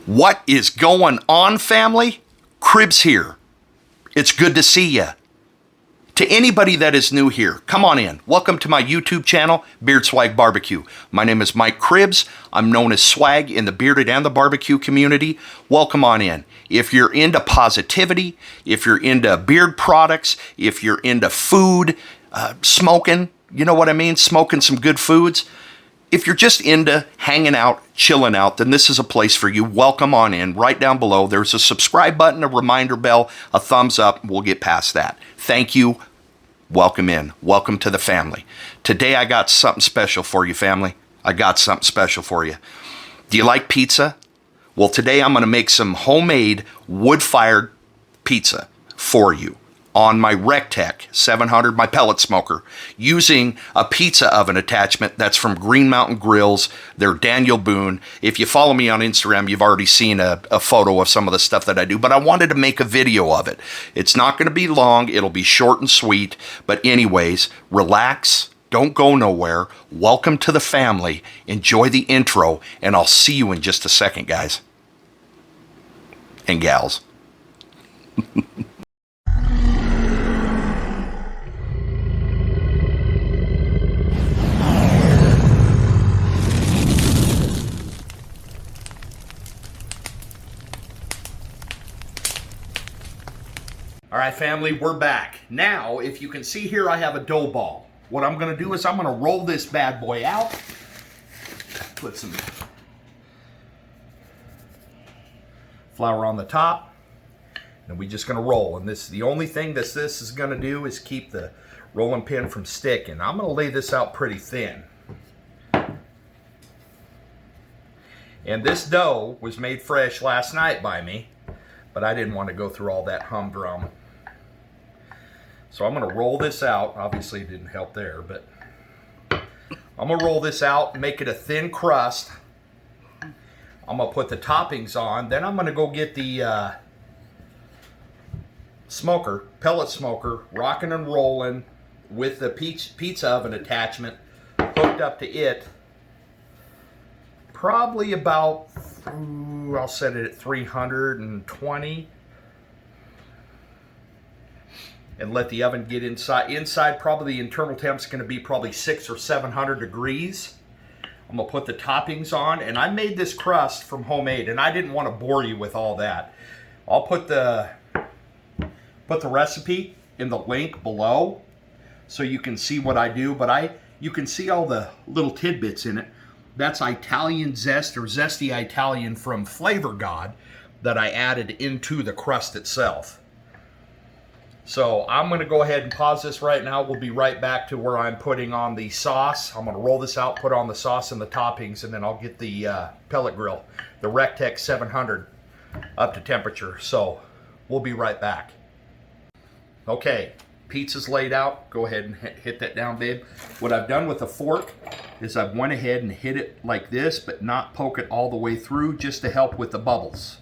What is going on, family? Cribs here. It's good to see ya. To anybody that is new here, come on in. Welcome to my YouTube channel, Beard Swag Barbecue. My name is Mike Cribbs. I'm known as Swag in the bearded and the barbecue community. Welcome on in. If you're into positivity, if you're into beard products, if you're into food, smoking, you know what I mean? Smoking some good foods. If you're just into hanging out, chilling out, then this is a place for you. Welcome on in. Right down below, there's a subscribe button, a reminder bell, a thumbs up. We'll get past that. Thank you. Welcome in. Welcome to the family. Today I got something special for you, family. I got something special for you. Do you like pizza? Well, today I'm going to make some homemade wood-fired pizza for you on my RECTEQ 700, my pellet smoker, using a pizza oven attachment that's from Green Mountain Grills. They're Daniel Boone. If you follow me on Instagram, you've already seen a photo of some of the stuff that I do, but I wanted to make a video of it. It's not going to be long. It'll be short and sweet. But anyways, relax. Don't go nowhere. Welcome to the family. Enjoy the intro, and I'll see you in just a second, guys and gals. All right, family, we're back. Now, if you can see here, I have a dough ball. What I'm going to do is I'm going to roll this bad boy out. Put some flour on the top. And we're just going to roll. And this, the only thing that this is going to do is keep the rolling pin from sticking. I'm going to lay this out pretty thin. And this dough was made fresh last night by me, but I didn't want to go through all that humdrum. So I'm going to roll this out. Obviously it didn't help there, but I'm going to roll this out, make it a thin crust. I'm going to put the toppings on. Then I'm going to go get the smoker, pellet smoker, rocking and rolling with the pizza oven attachment hooked up to it. Probably about, I'll set it at 320. And let the oven get inside. Inside, probably the internal temp's going to be probably 600 or 700 degrees. I'm going to put the toppings on. And I made this crust from homemade, and I didn't want to bore you with all that. I'll put the recipe in the link below so you can see what I do. But you can see all the little tidbits in it. That's Italian zest, or zesty Italian from Flavor God, that I added into the crust itself. So I'm going to go ahead and pause this right now. We'll be right back to where I'm putting on the sauce. I'm going to roll this out, put on the sauce and the toppings, and then I'll get the pellet grill, the RECTEQ 700, up to temperature. So we'll be right back. Okay, pizza's laid out. Go ahead and hit that down, babe. What I've done with a fork is I've went ahead and hit it like this, but not poke it all the way through, just to help with the bubbles,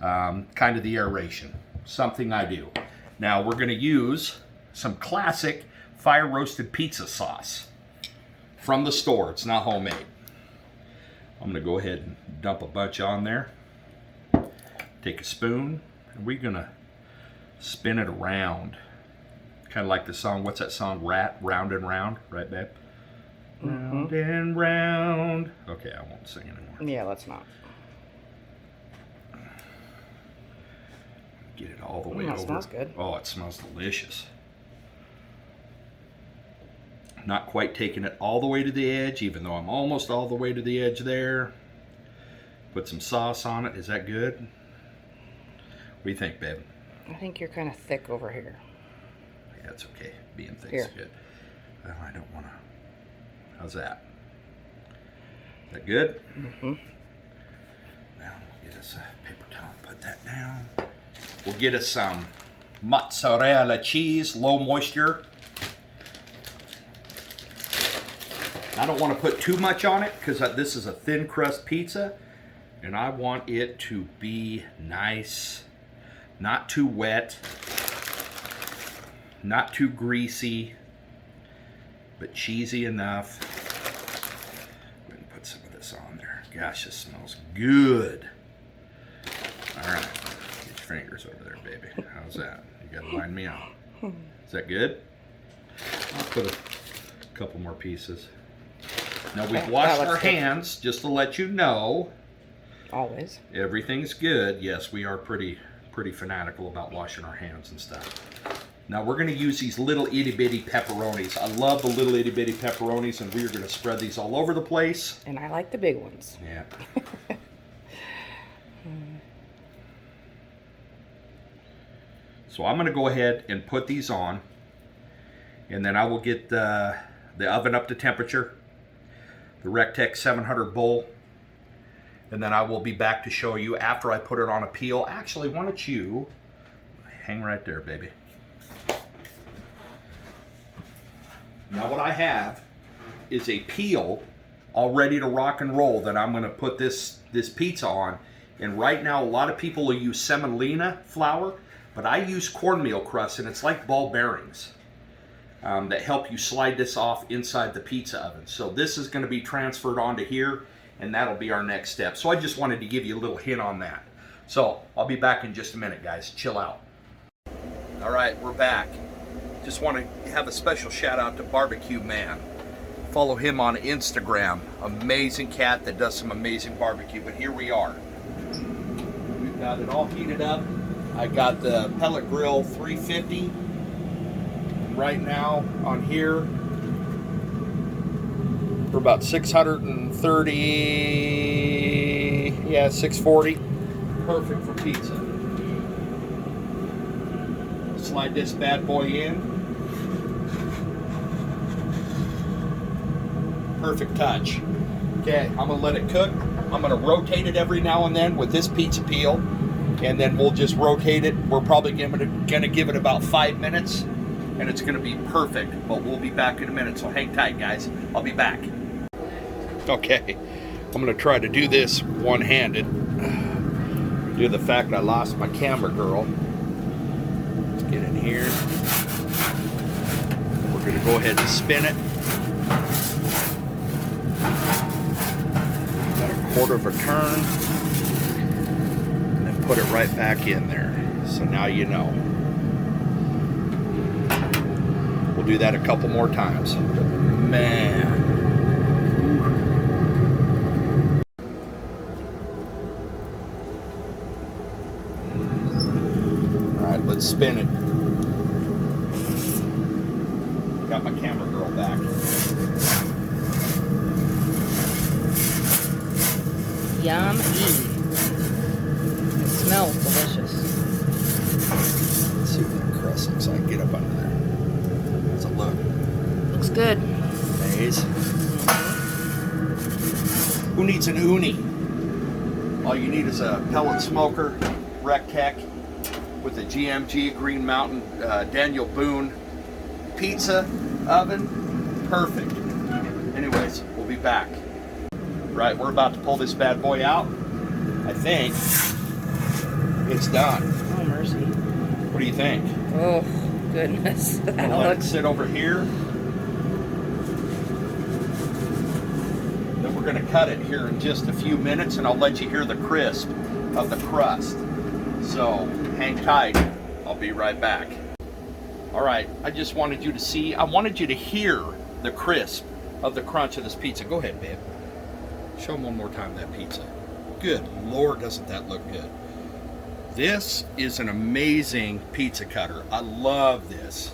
kind of the aeration, something I do. Now we're going to use some classic fire roasted pizza sauce from the store. It's not homemade. I'm going to go ahead and dump a bunch on there. Take a spoon, and we're going to spin it around. Kind of like the song, what's that song? Round and Round, right, babe? Round and round. Okay, I won't sing anymore. Yeah, let's not. Get it all the way over. That smells good. Oh, it smells delicious. Not quite taking it all the way to the edge, even though I'm almost all the way to the edge there. Put some sauce on it. Is that good? What do you think, babe? I think you're kind of thick over here. Yeah, it's okay. Being thick's Here. good. I don't want to. How's that? Is that good? Mm-hmm. Now, we'll get us a paper towel and put that down. We'll get us some mozzarella cheese, low moisture. I don't want to put too much on it because this is a thin crust pizza, and I want it to be nice, not too wet, not too greasy, but cheesy enough. Go ahead and put some of this on there. Gosh, this smells good. fingers over there, baby. How's that? You gotta line me up. Is that good? I'll put a couple more pieces. Now we've washed our hands, just to let you know. Always. Everything's good. Yes, we are pretty fanatical about washing our hands and stuff. Now we're going to use these little itty bitty pepperonis. I love the little itty bitty pepperonis, and we are going to spread these all over the place. And I like the big ones. Yeah. So I'm going to go ahead and put these on, and then I will get the oven up to temperature, the RECTEQ 700 bowl, and then I will be back to show you after I put it on a peel. Actually, why don't you hang right there, baby. Now what I have is a peel all ready to rock and roll that I'm going to put this pizza on. And right now a lot of people will use semolina flour, but I use cornmeal crust, and it's like ball bearings that help you slide this off inside the pizza oven. So this is going to be transferred onto here, and that'll be our next step. So I just wanted to give you a little hint on that. So I'll be back in just a minute, guys. Chill out. All right, we're back. Just want to have a special shout out to Barbecue Man. Follow him on Instagram. Amazing cat that does some amazing barbecue. But here we are. We've got it all heated up. I got the pellet grill 350 right now on here. For about 630, yeah, 640. Perfect for pizza. Slide this bad boy in. Perfect touch. Okay, I'm gonna let it cook. I'm gonna rotate it every now and then with this pizza peel, and then we'll just rotate it. We're probably gonna give it about 5 minutes, and it's gonna be perfect. But we'll be back in a minute, so hang tight, guys. I'll be back. Okay, I'm gonna try to do this one-handed due to the fact that I lost my camera girl. Let's get in here. We're gonna go ahead and spin it. About a quarter of a turn, and then put it right back in there. So now you know. We'll do that a couple more times. Man. Alright, let's spin it. Got my camera girl back. Yummy. It smells delicious. Let's see what that crust looks like. Get up under there. How's it look? Looks good. Maze. Who needs an uni? All you need is a pellet smoker, RECTEQ, with a GMG Green Mountain Daniel Boone pizza oven. Perfect. Anyways, we'll be back. Right, we're about to pull this bad boy out. I think it's done. Oh, mercy. What do you think? Oh, goodness. That I'll let it looks... sit over here. Then we're going to cut it here in just a few minutes, and I'll let you hear the crisp of the crust. So hang tight. I'll be right back. All right, I just wanted you to see, I wanted you to hear the crisp of the crunch of this pizza. Go ahead, babe. Show them one more time that pizza. Good Lord, doesn't that look good? This is an amazing pizza cutter. I love this.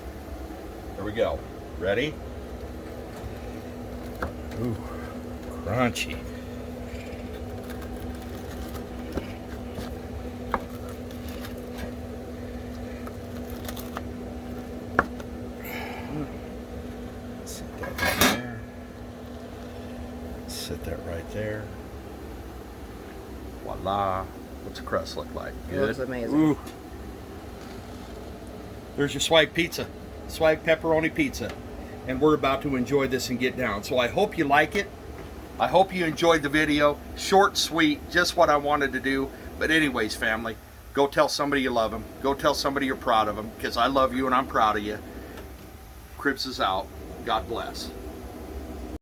There we go. Ready? Ooh, crunchy. Sit that right there. Voila. What's the crust look like? Good. It looks amazing. Ooh. There's your swag pizza. Swag pepperoni pizza. And we're about to enjoy this and get down. So I hope you like it. I hope you enjoyed the video. Short, sweet, just what I wanted to do. But anyways, family, go tell somebody you love them. Go tell somebody you're proud of them, because I love you and I'm proud of you. Cribs is out. God bless.